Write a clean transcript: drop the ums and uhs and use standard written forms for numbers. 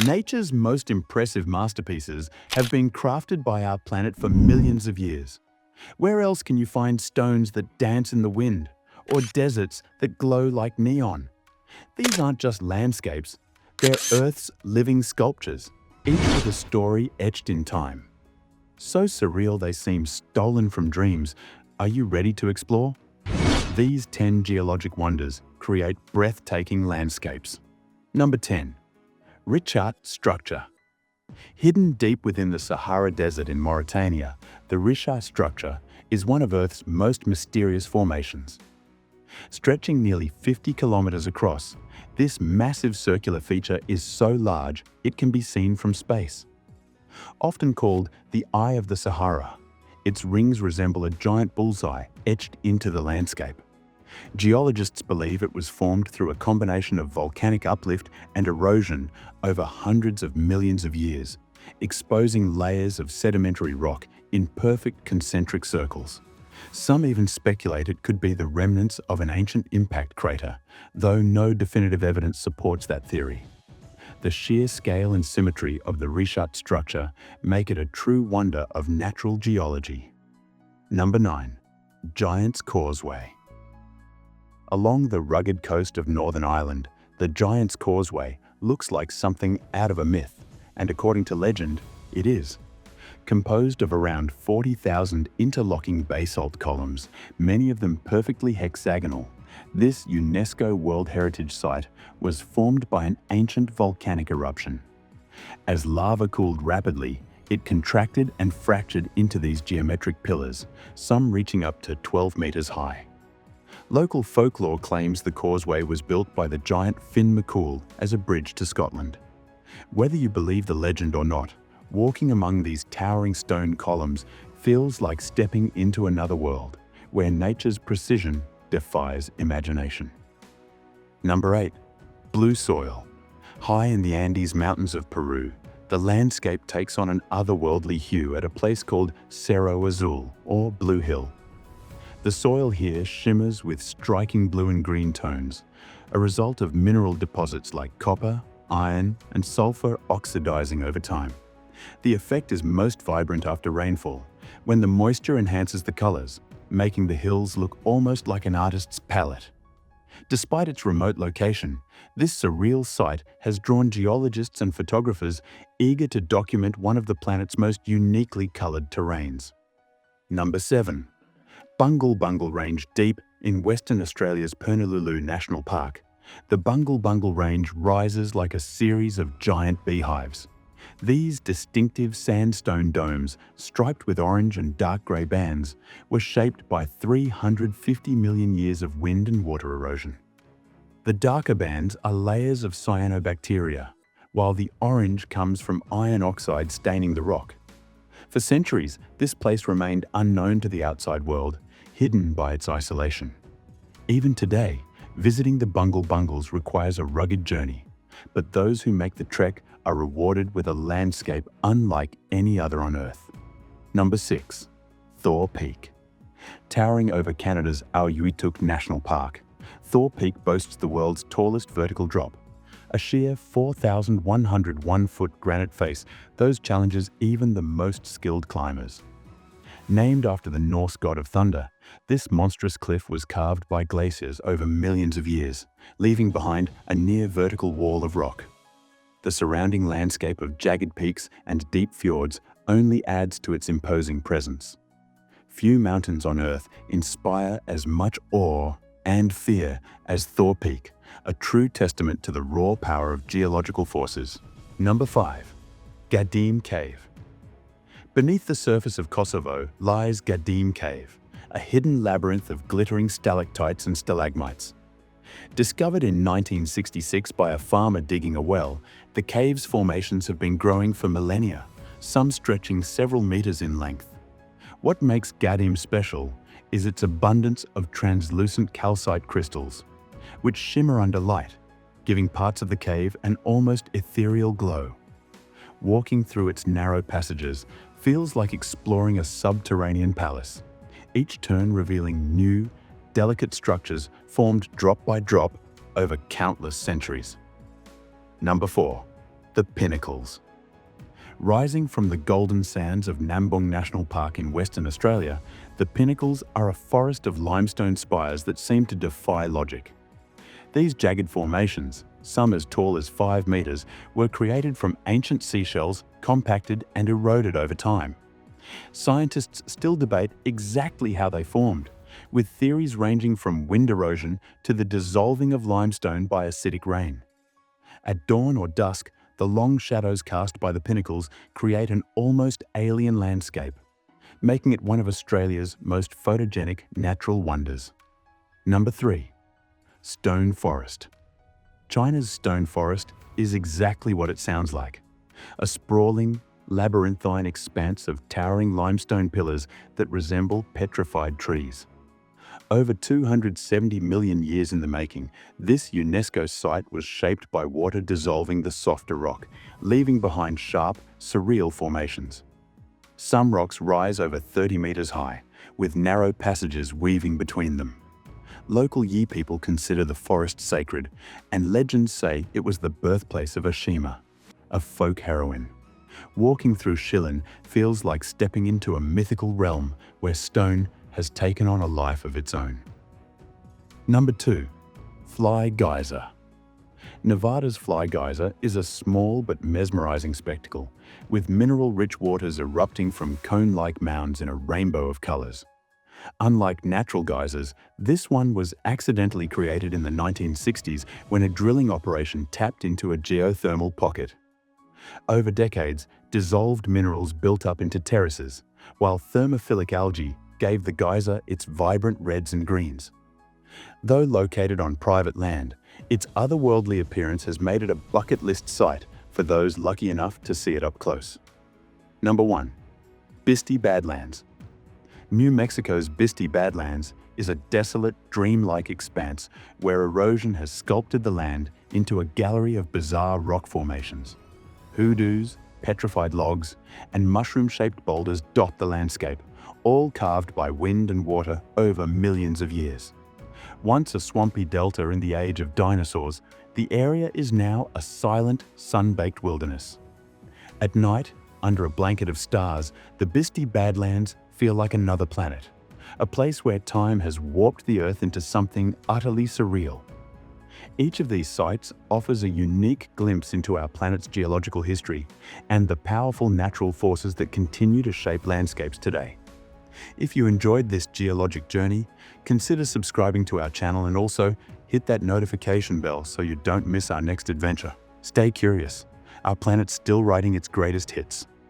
Nature's most impressive masterpieces have been crafted by our planet for millions of years. Where else can you find stones that dance in the wind, or deserts that glow like neon? These aren't just landscapes, they're Earth's living sculptures, each with a story etched in time. So surreal they seem stolen from dreams. Are you ready to explore? These 10 geologic wonders create breathtaking landscapes. Number 10. RICHAT structure. Hidden deep within the Sahara Desert in Mauritania, the RICHAT structure is one of Earth's most mysterious formations. Stretching nearly 50 kilometers across, this massive circular feature is so large it can be seen from space. Often called the Eye of the Sahara, its rings resemble a giant bullseye etched into the landscape. Geologists believe it was formed through a combination of volcanic uplift and erosion over hundreds of millions of years, exposing layers of sedimentary rock in perfect concentric circles. Some even speculate it could be the remnants of an ancient impact crater, though no definitive evidence supports that theory. The sheer scale and symmetry of the RICHAT structure make it a true wonder of natural geology. Number 9. Giant's Causeway. Along the rugged coast of Northern Ireland, the Giant's Causeway looks like something out of a myth, and according to legend, it is. Composed of around 40,000 interlocking basalt columns, many of them perfectly hexagonal, this UNESCO World Heritage Site was formed by an ancient volcanic eruption. As lava cooled rapidly, it contracted and fractured into these geometric pillars, some reaching up to 12 meters high. Local folklore claims the causeway was built by the giant Finn McCool as a bridge to Scotland. Whether you believe the legend or not, walking among these towering stone columns feels like stepping into another world, where nature's precision defies imagination. Number 8. Blue soil. High in the Andes Mountains of Peru, the landscape takes on an otherworldly hue at a place called Cerro Azul, or Blue Hill. The soil here shimmers with striking blue and green tones, a result of mineral deposits like copper, iron, and sulfur oxidizing over time. The effect is most vibrant after rainfall, when the moisture enhances the colors, making the hills look almost like an artist's palette. Despite its remote location, this surreal site has drawn geologists and photographers eager to document one of the planet's most uniquely colored terrains. Number 7. BUNGLE Range. Deep in Western Australia's Purnululu National Park, the BUNGLE Range rises like a series of giant beehives. These distinctive sandstone domes, striped with orange and dark grey bands, were shaped by 350 million years of wind and water erosion. The darker bands are layers of cyanobacteria, while the orange comes from iron oxide staining the rock. For centuries, this place remained unknown to the outside world, hidden by its isolation. Even today, visiting the Bungles requires a rugged journey, but those who make the trek are rewarded with a landscape unlike any other on Earth. Number 6. THOR Peak. Towering over Canada's Auyuittuq National Park, THOR Peak boasts the world's tallest vertical drop, a sheer 4,101-foot granite face that challenges even the most skilled climbers. Named after the Norse god of thunder, this monstrous cliff was carved by glaciers over millions of years, leaving behind a near-vertical wall of rock. The surrounding landscape of jagged peaks and deep fjords only adds to its imposing presence. Few mountains on Earth inspire as much awe and fear as THOR Peak, a true testament to the raw power of geological forces. Number 5. GADIME Cave. Beneath the surface of Kosovo lies GADIME Cave, a hidden labyrinth of glittering stalactites and stalagmites. Discovered in 1966 by a farmer digging a well, the cave's formations have been growing for millennia, some stretching several meters in length. What makes GADIME special is its abundance of translucent calcite crystals, which shimmer under light, giving parts of the cave an almost ethereal glow. Walking through its narrow passages feels like exploring a subterranean palace, each turn revealing new, delicate structures formed drop by drop over countless centuries. Number 4. The Pinnacles. Rising from the golden sands of Nambung National Park in Western Australia, the Pinnacles are a forest of limestone spires that seem to defy logic. These jagged formations, some as tall as 5 meters, were created from ancient seashells, compacted and eroded over time. Scientists still debate exactly how they formed, with theories ranging from wind erosion to the dissolving of limestone by acidic rain. At dawn or dusk, the long shadows cast by the Pinnacles create an almost alien landscape, making it one of Australia's most photogenic natural wonders. Number 3. Stone Forest. China's stone forest is exactly what it sounds like. A sprawling, labyrinthine expanse of towering limestone pillars that resemble petrified trees. Over 270 million years in the making, this UNESCO site was shaped by water dissolving the softer rock, leaving behind sharp, surreal formations. Some rocks rise over 30 meters high, with narrow passages weaving between them. Local Yi people consider the forest sacred, and legends say it was the birthplace of Ashima, a folk heroine. Walking through Shillin feels like stepping into a mythical realm where stone has taken on a life of its own. Number 2. Fly Geyser. Nevada's Fly Geyser is a small but mesmerizing spectacle, with mineral-rich waters erupting from cone-like mounds in a rainbow of colors. Unlike natural geysers, this one was accidentally created in the 1960s when a drilling operation tapped into a geothermal pocket. Over decades, dissolved minerals built up into terraces, while thermophilic algae gave the geyser its vibrant reds and greens. Though located on private land, its otherworldly appearance has made it a bucket list site for those lucky enough to see it up close. Number 1. BISTI Badlands. New Mexico's BISTI Badlands is a desolate, dreamlike expanse where erosion has sculpted the land into a gallery of bizarre rock formations. Hoodoos, petrified logs, and mushroom-shaped boulders dot the landscape, all carved by wind and water over millions of years. Once a swampy delta in the age of dinosaurs, the area is now a silent, sun-baked wilderness. At night, under a blanket of stars, the BISTI Badlands feel like another planet, a place where time has warped the Earth into something utterly surreal. Each of these sites offers a unique glimpse into our planet's geological history and the powerful natural forces that continue to shape landscapes today. If you enjoyed this geologic journey, consider subscribing to our channel and also hit that notification bell so you don't miss our next adventure. Stay curious. Our planet's still writing its greatest hits.